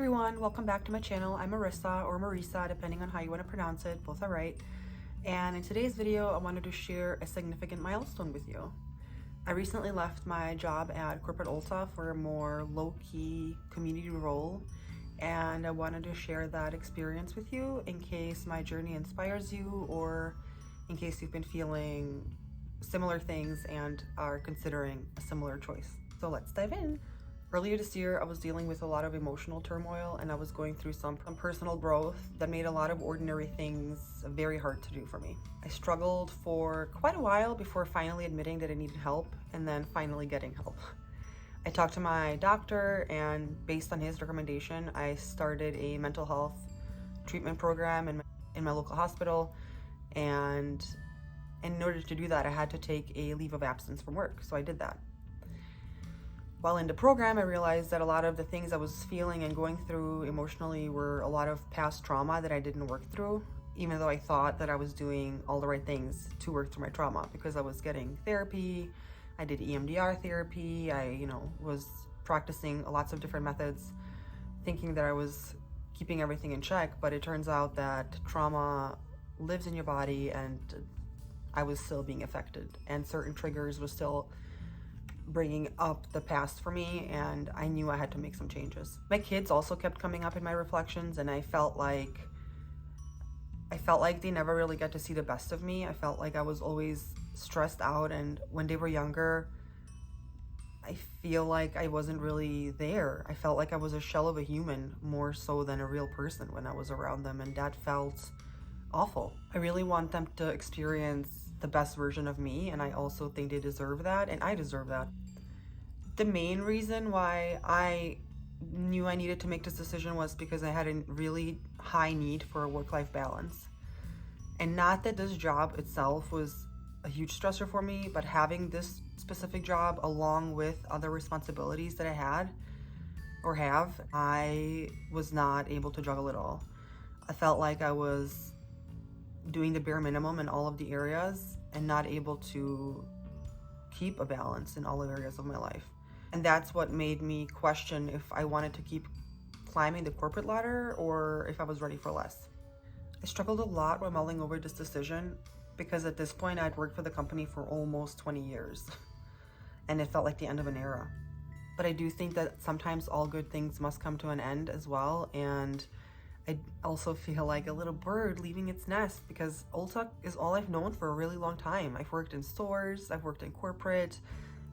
everyone, welcome back to my channel. I'm Marissa or Murisa, depending on how you want to pronounce it, both are right. And in today's video, I wanted to share a significant milestone with you. I recently left my job at corporate Ulta for a more low-key community role, and I wanted to share that experience with you in case my journey inspires you or in case you've been feeling similar things and are considering a similar choice. So let's dive in. Earlier this year, I was dealing with a lot of emotional turmoil and I was going through some personal growth that made a lot of ordinary things very hard to do for me. I struggled for quite a while before finally admitting that I needed help and then finally getting help. I talked to my doctor, and based on his recommendation, I started a mental health treatment program in my local hospital. And in order to do that, I had to take a leave of absence from work, so I did that. While in the program, I realized that a lot of the things I was feeling and going through emotionally were a lot of past trauma that I didn't work through, even though I thought that I was doing all the right things to work through my trauma, because I was getting therapy, I did EMDR therapy, I was practicing lots of different methods, thinking that I was keeping everything in check, but it turns out that trauma lives in your body and I was still being affected, and certain triggers were still bringing up the past for me, and I knew I had to make some changes. My kids also kept coming up in my reflections, and I felt like they never really got to see the best of me. I felt like I was always stressed out, and when they were younger, I feel like I wasn't really there. I felt like I was a shell of a human more so than a real person when I was around them, and that felt awful. I really want them to experience the best version of me, and I also think they deserve that, and I deserve that. The main reason why I knew I needed to make this decision was because I had a really high need for a work-life balance. And not that this job itself was a huge stressor for me, but having this specific job along with other responsibilities that I had or have, I was not able to juggle it all. I felt like I was doing the bare minimum in all of the areas and not able to keep a balance in all areas of my life. And that's what made me question if I wanted to keep climbing the corporate ladder or if I was ready for less. I struggled a lot while mulling over this decision because at this point I'd worked for the company for almost 20 years and it felt like the end of an era. But I do think that sometimes all good things must come to an end as well, and I also feel like a little bird leaving its nest because Ulta is all I've known for a really long time. I've worked in stores, I've worked in corporate,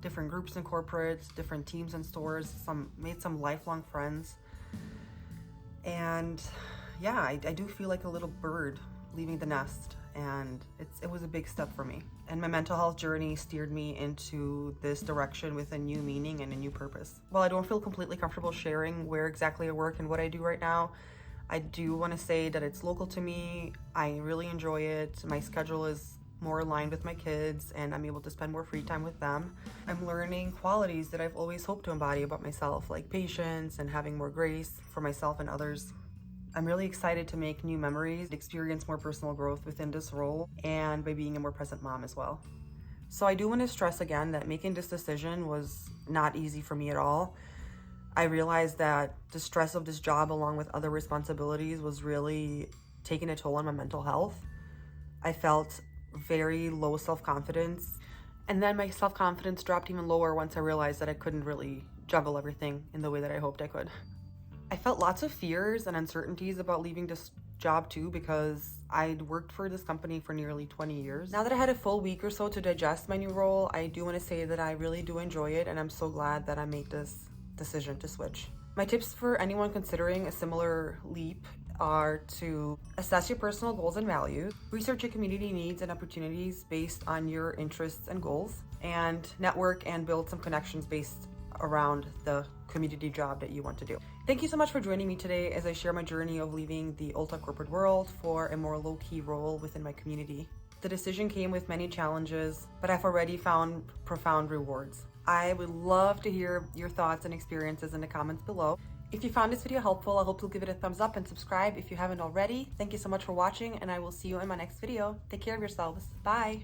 different groups in corporate, different teams in stores, made some lifelong friends. And yeah, I do feel like a little bird leaving the nest, and it was a big step for me. And my mental health journey steered me into this direction with a new meaning and a new purpose. While I don't feel completely comfortable sharing where exactly I work and what I do right now, I do want to say that it's local to me. I really enjoy it. My schedule is more aligned with my kids and I'm able to spend more free time with them. I'm learning qualities that I've always hoped to embody about myself, like patience and having more grace for myself and others. I'm really excited to make new memories, experience more personal growth within this role, and by being a more present mom as well. So I do want to stress again that making this decision was not easy for me at all. I realized that the stress of this job along with other responsibilities was really taking a toll on my mental health. I felt very low self-confidence, and then my self-confidence dropped even lower once I realized that I couldn't really juggle everything in the way that I hoped I could. I felt lots of fears and uncertainties about leaving this job too, because I'd worked for this company for nearly 20 years. Now that I had a full week or so to digest my new role, I do want to say that I really do enjoy it, and I'm so glad that I made this decision to switch. My tips for anyone considering a similar leap are to assess your personal goals and values, research your community needs and opportunities based on your interests and goals, and network and build some connections based around the community job that you want to do. Thank you so much for joining me today as I share my journey of leaving the Ulta corporate world for a more low-key role within my community. The decision came with many challenges, but I've already found profound rewards. I would love to hear your thoughts and experiences in the comments below. If you found this video helpful, I hope you'll give it a thumbs up and subscribe if you haven't already. Thank you so much for watching, and I will see you in my next video. Take care of yourselves. Bye.